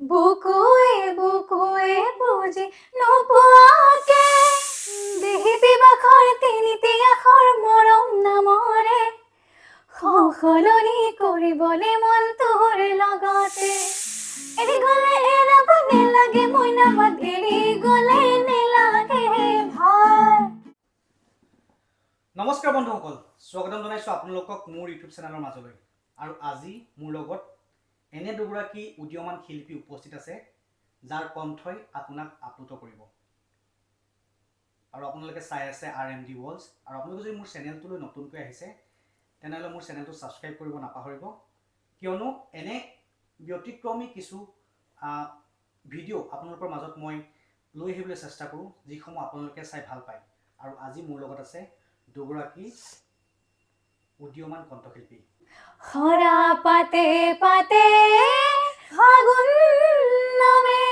বুকুৱে বুকুৱে বুজি নোপোৱাকে দেহিতি বাখৰ তিনিটি আখৰ মৰম নামৰে সলনি কৰিবলৈ মন তোৰ লগতে এৰি গ'লে এৰাব নেলাগে মইনা মাত এৰি গ'লে নেলাগে ভাল। নমস্কাৰ বন্ধুসকল, স্বাগতম জনাইছোঁ আপোনালোকক মোৰ ইউটিউব চেনেলৰ মাজলৈ। আৰু আজি মোৰ লগত এনে দুগৰাকী উদীয়মান শিল্পী উপস্থিত আছে যাৰ কণ্ঠই আপোনাক আপ্লুত কৰিব। আৰু আপোনালোকে চাই আছে RMD Walls। আৰু আপোনালোকে যদি মোৰ চেনেলটোলৈ নতুনকৈ আহিছে তেনেহ'লে মোৰ চেনেলটো ছাবস্ক্ৰাইব কৰিব নাপাহৰিব, কিয়নো এনে ব্যতিক্ৰমী কিছু ভিডিঅ' আপোনালোকৰ মাজত মই লৈ আহিবলৈ চেষ্টা কৰোঁ যিসমূহ আপোনালোকে চাই ভাল পায়। আৰু আজি মোৰ লগত আছে দুগৰাকী উদীয়মান কণ্ঠশিল্পী। হৰা পাতে পাতে ফাগুন নামে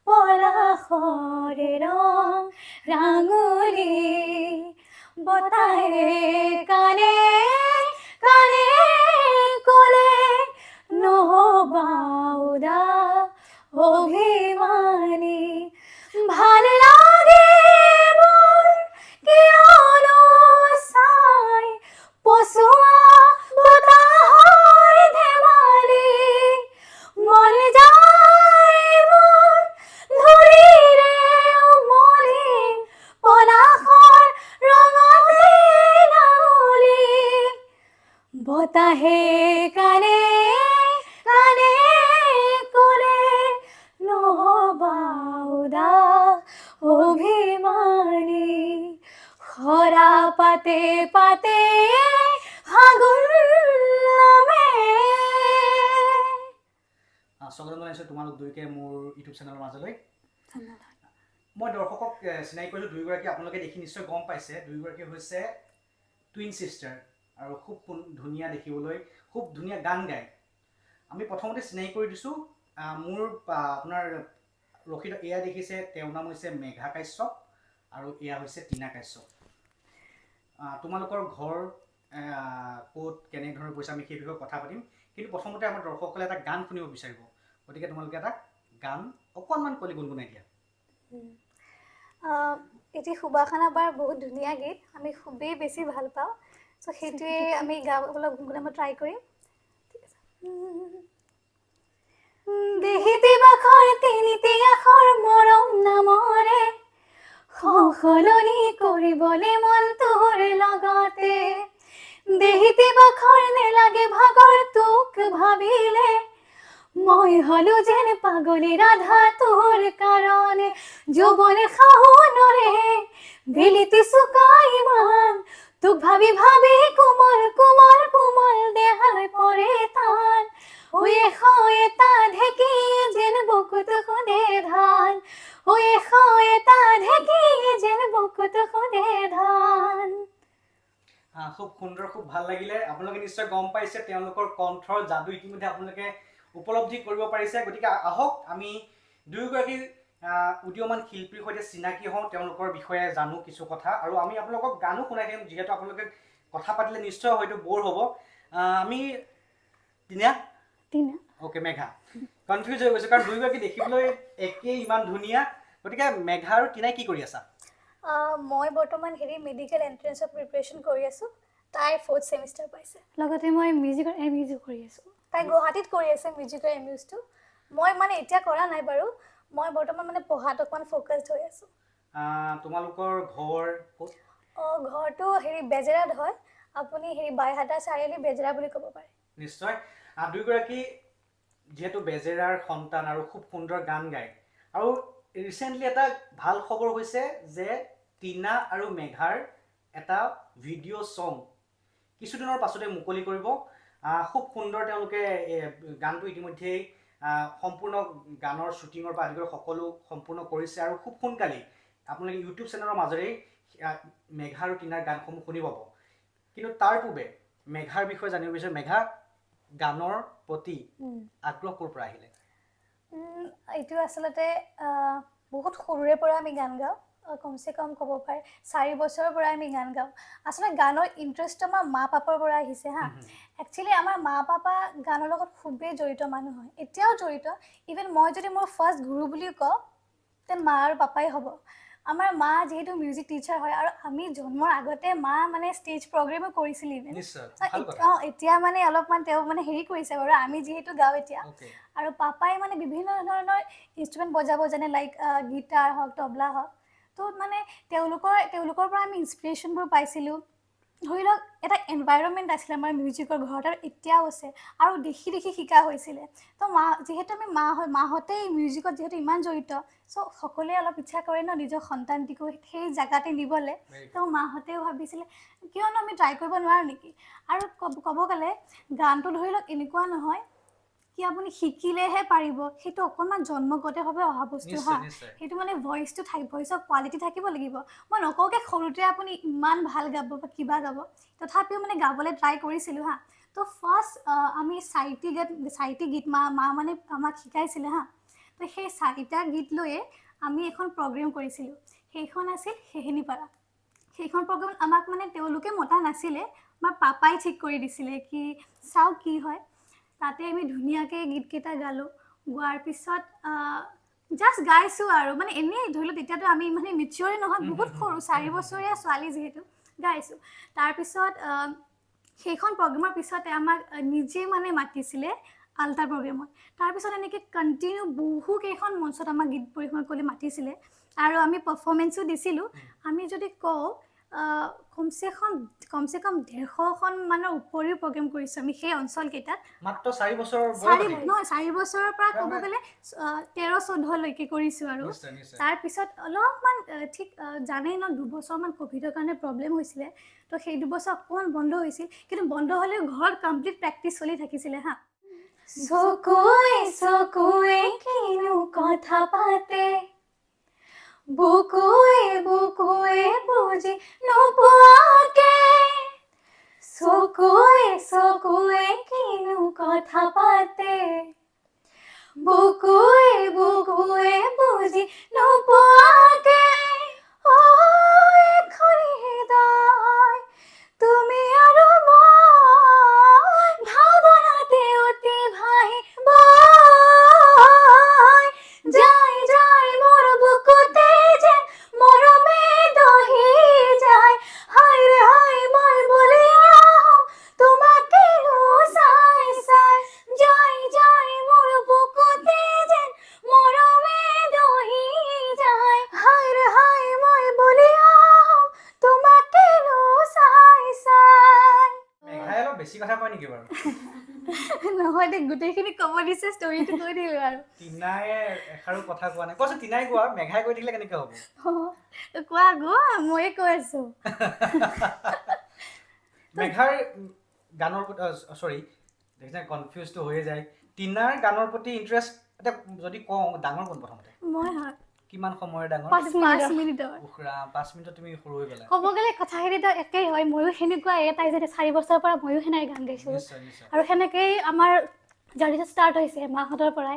পলাশৰে ৰং ৰাঙলী বতাহে কানে কানে ক'লে নহবা উদাস অভিমানী ভাল লাগে মোৰ কিয়নো চাই পচোৱা বতাহৰ ধেমালি মন যায় মোৰ ধৰিৰে উমলি পলাশৰ ৰঙতে নাঙলী বতাহে কানে কানে ক'লে নহবা উদাস অভিমানী হৰা পাতে পাতে ফাগুন নামে। স্বাগতম জনাইছোঁ তোমালোক দুয়োকে মোৰ ইউটিউব চেনেলৰ মাজলৈ। ধন্যবাদ। মই দৰ্শকক চিনাকি কৰিছোঁ দুয়োগৰাকী, আপোনালোকে দেখি নিশ্চয় গম পাইছে দুয়োগৰাকী হৈছে টুইন ছিষ্টাৰ আৰু খুব ধুনীয়া দেখিবলৈ, খুব ধুনীয়া গান গায়। আমি প্ৰথমতে চিনাকি কৰি দিছোঁ মোৰ আপোনাৰ ৰখিত এয়া দেখিছে, তেওঁৰ নাম হৈছে মেঘা কাশ্যপ আৰু এয়া হৈছে টিনা কাশ্যপ। তোমালোকৰ ঘৰ ক'ত কেনেধৰণে পৰিছে আমি সেই বিষয়ে কথা পাতিম, কিন্তু প্ৰথমতে আমাৰ দৰ্শকসকলে এটা গান শুনিব বিচাৰিব, গতিকে তোমালোকে এটা গান অকণমান কলি গুণগুণাই দিয়া। এটি সুবাসনা বাৰ বহুত ধুনীয়া গীত, আমি খুবেই বেছি ভাল পাওঁ, চ' সেইটোৱে আমি গাবলৈ গুণগুণাব ট্ৰাই কৰিম। দেহিতি বাখৰ তিনিটি আখৰ মৰম নামৰে সলনি কৰিবলৈ মন তোৰ লগতে দেহিতি বাখৰ নেলাগে ভাগৰ তোক ভাবিলে মই হলো যেন পাগলী ৰাধা তোৰ কাৰণে যৌৱন শাওনৰে বেলিতি চুকাই ইমান তোক ভাবি ভাবি কোমল কোমল কোমল দেহাৰ পৰে টান এটা ঢেকি যেন বুকুত খুন্দে ধান এটা ঢেকি যেন বুকুত খুন্দে ধান। খুব সুন্দৰ, খুব ভাল লাগিলে। আপোনালোকে নিশ্চয় গম পাইছে তেওঁলোকৰ কণ্ঠৰ যাদু ইতিমধ্যে আপোনালোকে উপলব্ধি কৰিব পাৰিছে। গতিকে আহক আমি দুয়োগৰাকী উদীয়মান শিল্পীৰ সৈতে চিনাকি হওঁ, তেওঁলোকৰ বিষয়ে জানো কিছু কথা, আৰু আমি আপোনালোকক গানো শুনাই দিম, যিহেতু আপোনালোকে কথা পাতিলে নিশ্চয় হয়তো ব'ৰ হ'ব। আমি টিনা অ'কে মেঘা কনফিউজ হৈ গৈছোঁ, কাৰণ দুয়োগৰাকী দেখিবলৈ একেই, ইমান ধুনীয়া। গতিকে মেঘা আৰু টিনাই কি কৰি আছা? মই বৰ্তমান মেডিকেল এণ্ট্ৰেঞ্চৰ প্ৰিপেৰেশ্যন কৰি আছোঁ। তাই 4th ছেমিষ্টাৰ পাইছে। লগতে মই মিউজিকৰ MUজো কৰি আছোঁ। তাই গুৱাহাটীত কৰি আছে মিউজিকৰ MUজটো। মই এতিয়া কৰা নাই বাৰু, মই বৰ্তমান পঢ়াত অকণমান ফ'কাছড হৈ আছোঁ। তোমালোকৰ ঘৰ ক'ত? ঘৰটো বেজেৰাত হয়। আপুনি বাইহাটা চাৰিআলি বেজেৰা বুলি ক'ব পাৰে। নিশ্চয়। দুয়োগৰাকী যিহেতু বেজেৰাৰ সন্তান আৰু খুব সুন্দৰ গান গায়, আৰু ৰিচেণ্টলি এটা ভাল খবৰ হৈছে যে টিনা আৰু মেঘাৰ এটা ভিডিঅ' ছং কিছুদিনৰ পাছতে মুকলি কৰিব। খুব সুন্দৰ, তেওঁলোকে গানটো ইতিমধ্যেই সম্পূৰ্ণ গানৰ শ্বুটিঙৰ পৰা আদি কৰি সকলো সম্পূৰ্ণ কৰিছে, আৰু খুব সোনকালেই আপোনালোকে ইউটিউব চেনেলৰ মাজেৰেই মেঘা আৰু টিনাৰ গানসমূহ শুনি পাব। কিন্তু তাৰ পূৰ্বে মেঘাৰ বিষয়ে জানিব বিচাৰোঁ। মেঘা, গানৰ প্ৰতি আগ্ৰহ ক'ৰ পৰা আহিলে? এইটো আচলতে বহুত সৰুৰে পৰা আমি গান গাওঁ। কমচে কম ক'ব পাৰে 4 বছৰৰ পৰা আমি গান গাওঁ আচলতে গানৰ ইণ্টাৰেষ্টটো আমাৰ মা পাপাৰ পৰা আহিছে হা একচুৱেলি আমাৰ মা পাপা গানৰ লগত খুবেই জড়িত মানুহ হয় এতিয়াও জড়িত ইভেন মই যদি মোৰ ফাৰ্ষ্ট গুৰু বুলি কওঁ তেন মা আৰু পাপাই হ'ব আমাৰ মা যিহেতু মিউজিক টিচাৰ হয় আৰু আমি জন্মৰ আগতে মা মানে ষ্টেজ প্ৰগ্ৰেমো কৰিছিল ইভেন নিশ্চয় ভাল কথা এতিয়া মানে অলপমান তেওঁ মানে হেৰি কৰিছে বাৰু আমি যিহেতু গাওঁ এতিয়া ওকে আৰু পাপাই মানে বিভিন্ন ধৰণৰ ইনষ্ট্ৰুমেণ্ট বজাব যেনে লাইক গিটাৰ হওক তবলা হওক তো মানে তেওঁলোকৰ পৰা আমি ইনস্পিৰেশ্যনবোৰ পাইছিলোঁ ধৰি লওক এটা এনভাইৰনমেণ্ট আছিলে আমাৰ মিউজিকৰ ঘৰত আৰু এতিয়াও আছে আৰু দেখি দেখি শিকা হৈছিলে তো যিহেতু আমি মাহঁতে মিউজিকত যিহেতু ইমান জড়িত চ' সকলোৱে অলপ ইচ্ছা কৰে ন নিজৰ সন্তানটিকো সেই জেগাতে নিবলৈ তো মাহঁতেও ভাবিছিলে কিয়নো আমি ট্ৰাই কৰিব নোৱাৰোঁ নেকি আৰু ক'ব গ'লে গানটো ধৰি লওক এনেকুৱা নহয় কি আপুনি শিকিলেহে পাৰিব সেইটো অকণমান জন্মগতভাৱে অহা বস্তু হা সেইটো মানে ভইচৰ কোৱালিটি থাকিব লাগিব মই নকওঁকৈ সৰুতে আপুনি ইমান ভাল গাব বা কিবা গাব তথাপিও মানে গাবলৈ ট্ৰাই কৰিছিলোঁ হা তো ফাৰ্ষ্ট আমি 4টি গীত মা মানে আমাক শিকাইছিলে হা তো সেই 4টা গীত লৈয়ে আমি এখন প্ৰগ্ৰেম কৰিছিলোঁ সেইখন আছিল সেহেনিপাৰা সেইখন প্ৰগ্ৰেমত আমাক মানে তেওঁলোকে মতা নাছিলে আমাৰ পাপাই ঠিক কৰি দিছিলে কি চাওঁ কি হয় তাতে আমি ধুনীয়াকৈ গীতকেইটা গালোঁ গোৱাৰ পিছত জাষ্ট গাইছোঁ আৰু মানে এনেই ধৰি লওক তেতিয়াতো আমি মানে মেচিয়ৰে নহয় বহুত সৰু 4 বছৰীয়া ছোৱালী যিহেতু গাইছোঁ তাৰপিছত সেইখন প্ৰগ্ৰেমৰ পিছতে আমাক নিজে মানে মাতিছিলে আল্টা প্ৰগ্ৰেমত তাৰপিছত এনেকৈ কণ্টিনিউ বহুকেইখন মঞ্চত আমাক গীত পৰিৱেশন কৰিবলৈ মাতিছিলে আৰু আমি পাৰফৰ্মেঞ্চো দিছিলোঁ আমি যদি কওঁ কমচে কম 150খন মানৰ উপৰিও প্ৰগ্ৰেম কৰিছোঁ আমি সেই অঞ্চলকেইটাত মাত্ৰ 4 বছৰৰ 4 বছৰৰ পৰা ক'ব গ'লে 13-14লৈকে কৰিছোঁ আৰু তাৰপিছত অলপমান ঠিক জানেই ন 2 বছৰমান ক'ভিডৰ কাৰণে প্ৰব্লেম হৈছিলে তো সেই 2 বছৰ অকণমান বন্ধ হৈছিল কিন্তু বন্ধ হ'লেও ঘৰত কমপ্লিট প্ৰেক্টিচ চলি থাকিছিলে হা চকুৱে কিনো কথা পাতে বুকুৱে বুজি নোপোৱাকে চকুৱে কিনো কথা পাতে বুকুৱে বুজি নোপোৱাকে এখনি হৃদয় তুমি আৰু মই ভাৱনাতে অতি ভাহিব যায় মোৰ বুকুতে যেন মৰমে দহি যায় হায় মই বুলি আহোঁ তোমাকেনো চাই যায় মোৰ বুকুতে যেন মৰমে দহি যায় হায় মই বুলি আহোঁ তোমাকেনো চাই মেঘাই অলপ বেছি কথা কয় নেকি বাৰু নহয় দে গোটেইখিনি ক'ব দিছে ষ্টৰিটো কৈ দিলোঁ আৰু টিনাই এষাৰো কথা কোৱা নাই কোৱাচোন টিনাই কোৱা মেঘাই কৈ থাকিলে কেনেকৈ হ'ব কোৱা ময়ে কৈ আছোঁ মেঘাৰ গানৰ চৰি দেখিছে কনফিউজটো হৈয়ে যায় টিনাৰ গানৰ প্ৰতি ইণ্টাৰেষ্ট এতিয়া যদি কওঁ ডাঙৰ কোন প্ৰথমতে মই হয় কিমান সময়ৰ ডাঙৰ 5 মিনিটৰ 5 মিনিটত তুমি সৰু হৈ গ'লা ক'ব গ'লে কথাখিনিতো একেই হয় ময়ো সেনেকুৱাই তাই যদি 4 বছৰৰ পৰা ময়ো সেনেকৈ গান গাইছোঁ আৰু সেনেকেই আমাৰ জাৰ্নিটো ষ্টাৰ্ট হৈছে মাহঁতৰ পৰাই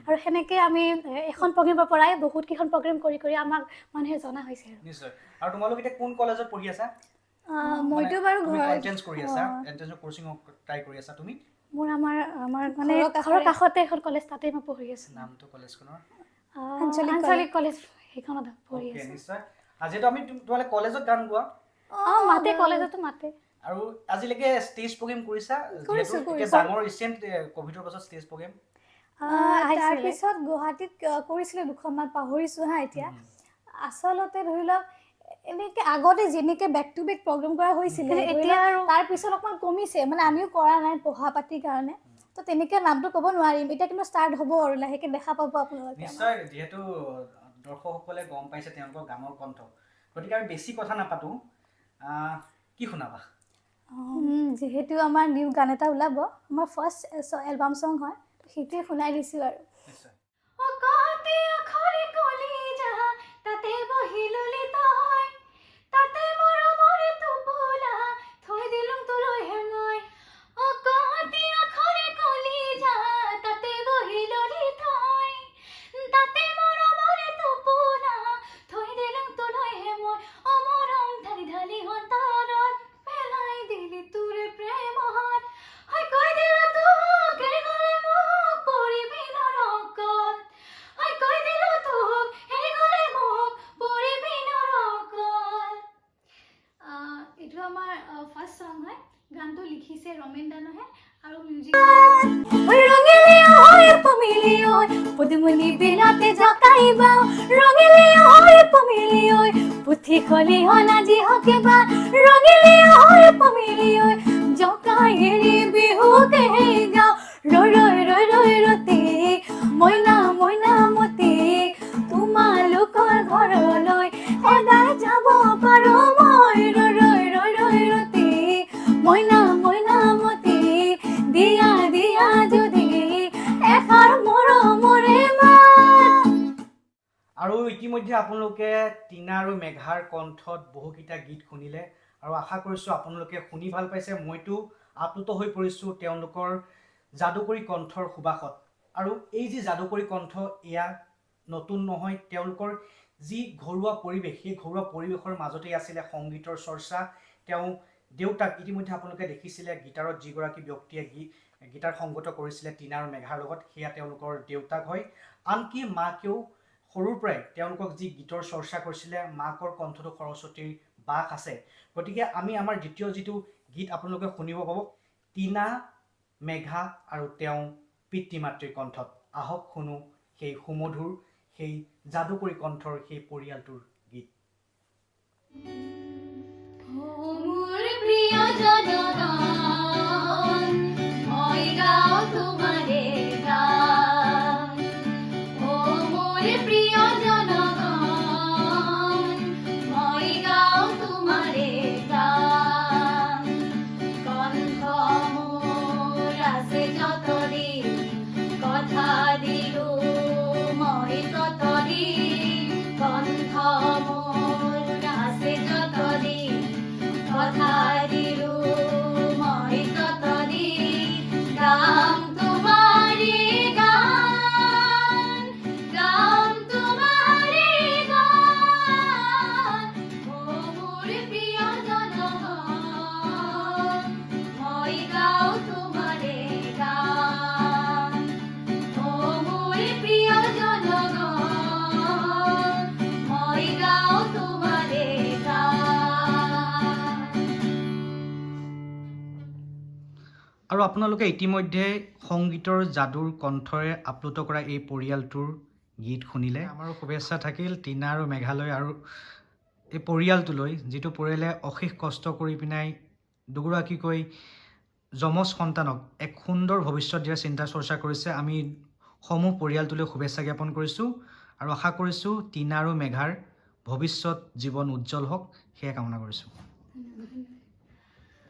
আৰু সেনেকৈ আমি এখন প্ৰগ্ৰেমৰ পৰাই বহুতকেইখন প্ৰগ্ৰেম কৰি আমাক মানুহে জনা হৈছে নিশ্চয় আৰু তোমালোক এতিয়া কোন কলেজত পঢ়ি আছা মইতো বাৰু এন্ট্ৰেন্স কৰি আছা এন্ট্ৰেন্সৰ কোচিং ট্ৰাই কৰি আছা তুমি মোৰ আমাৰ মানে ঘৰৰ কাষতে এখন কলেজ তাতে মই পঢ়ি আছোঁ নামটো কলেজখনৰ আঞ্চলিক কলেজ সেইখনত পঢ়ি আছোঁ নিশ্চয় আজিতো আমি তোমালোকে কলেজত গান গোৱা মাতে কলেজতো মাতে আৰু আজিলৈকে ষ্টেজ প্ৰগ্ৰেম কৰিছা যিহেতু এতিয়া ডাঙৰ ৰিচেণ্ট ক'ভিডৰ পাছত ষ্টেজ প্ৰগ্ৰেম তাৰপিছত গুৱাহাটীত কৰিছিলোঁ 2খনমান পাহৰিছোঁ হা এতিয়া আচলতে ধৰি লওক এনেকৈ আগতে যেনেকৈ বেক টু বেক প্ৰগ্ৰেম কৰা হৈছিলে এতিয়া আৰু তাৰপিছত অকণমান কমিছে মানে আমিও কৰা নাই পঢ়া পাতিৰ কাৰণে তো তেনেকৈ নামটো ক'ব নোৱাৰিম এতিয়া কিন্তু ষ্টাৰ্ট হ'ব আৰু লাহেকৈ দেখা পাব আপোনালোকে নিশ্চয় যিহেতু দৰ্শকসকলে গম পাইছে তেওঁলোকৰ গানৰ কণ্ঠ গতিকে আমি বেছি কথা নাপাতোঁ কি শুনাবা যিহেতু আমাৰ নিউ গান এটা ওলাব আমাৰ ফাৰ্ষ্ট এলবাম ছং হয় সেইটোৱে শুনাই দিছোঁ আৰু নিশ্চয় তাতে বহিললি তই তাতে মৰমৰ টোপোলা থৈ দিলুং তোলৈ হেঙাই অকতি আখৰে কলি যা তাতে বহিললি তই তাতে মৰমৰ টোপোলা থৈ দিলুং তোলৈ বাও ৰঙিলী হয় পমিলি ঐ পুথি খলিহন আজি হকেবা ৰঙিলী হয় পমিলি ঐ জকাই এৰি বিহুকে গাও ৰৈ ৰৈ ৰৈ ৰৈ ৰতি মইনা মইনা মতি তোমালোকৰ ঘৰলৈ সদায় যাব পাৰো মই ৰৈ ৰৈ ৰৈ ৰৈ ৰতি মইনা মইনা মতি দিয়া দিয়া যদি এষাৰ মৰমৰে মাত। আৰু ইতিমধ্যে আপোনালোকে টিনা আৰু মেঘাৰ কণ্ঠত বহুকেইটা গীত শুনিলে আৰু আশা কৰিছোঁ আপোনালোকে শুনি ভাল পাইছে। মইতো আপ্লুত হৈ পৰিছোঁ তেওঁলোকৰ যাদুকৰী কণ্ঠৰ সুবাসত। আৰু এই যি যাদুকৰী কণ্ঠ এয়া নতুন নহয়, তেওঁলোকৰ যি ঘৰুৱা পৰিৱেশ সেই ঘৰুৱা পৰিৱেশৰ মাজতেই আছিলে সংগীতৰ চৰ্চা। তেওঁ দেউতাক ইতিমধ্যে আপোনালোকে দেখিছিলে গীটাৰত যিগৰাকী ব্যক্তিয়ে গীটাৰ সংগত কৰিছিলে টিনা আৰু মেঘাৰ লগত, সেয়া তেওঁলোকৰ দেউতাক হয়। আনকি মাকেও সৰুৰ পৰাই তেওঁলোকক যি গীতৰ চৰ্চা কৰিছিলে, মাকৰ কণ্ঠটো সৰস্বতীৰ বাস আছে। গতিকে আমি আমাৰ দ্বিতীয় যিটো গীত আপোনালোকে শুনিব পাব টিনা, মেঘা আৰু তেওঁ পিতৃ মাতৃৰ কণ্ঠত। আহক শুনো সেই সুমধুৰ, সেই যাদুকৰী কণ্ঠৰ সেই পৰিয়ালটোৰ গীত। মোৰ প্ৰিয় জনগণ মই গাওঁ তোমাৰে গান ও মোৰ প্ৰিয় জনগণ মই গাওঁ তোমাৰে গান কণ্ঠ মোৰ আছে যতদিন কথা দিলো মই ততদিন কণ্ঠ মোৰ আছে যতদিন কথা দিলো মই ততদিন গাম তোমাৰে গান গাম তোমাৰে গান ও মোৰ প্ৰিয় জনগণ মই গাওঁ তোমাৰে গান ও মোৰ প্ৰিয় জনগণ মই গাওঁ তোমাৰে গান। আৰু আপোনালোকে ইতিমধ্যে সংগীতৰ যাদুৰ কণ্ঠৰে আপ্লুত কৰা এই পৰিয়ালটোৰ গীত শুনিলে। আমাৰো শুভেচ্ছা থাকিল টিনা আৰু মেঘালয় আৰু এই পৰিয়ালটোলৈ, যিটো পৰিয়ালে অশেষ কষ্ট কৰি পিনাই দুগৰাকীকৈ যমজ সন্তানক এক সুন্দৰ ভৱিষ্যত দিয়াৰ চিন্তা চৰ্চা কৰিছে। আমি সমূহ পৰিয়ালটোলৈ শুভেচ্ছা জ্ঞাপন কৰিছোঁ আৰু আশা কৰিছোঁ টিনা আৰু মেঘাৰ ভৱিষ্যত জীৱন উজ্জ্বল হওক, সেয়া কামনা কৰিছোঁ।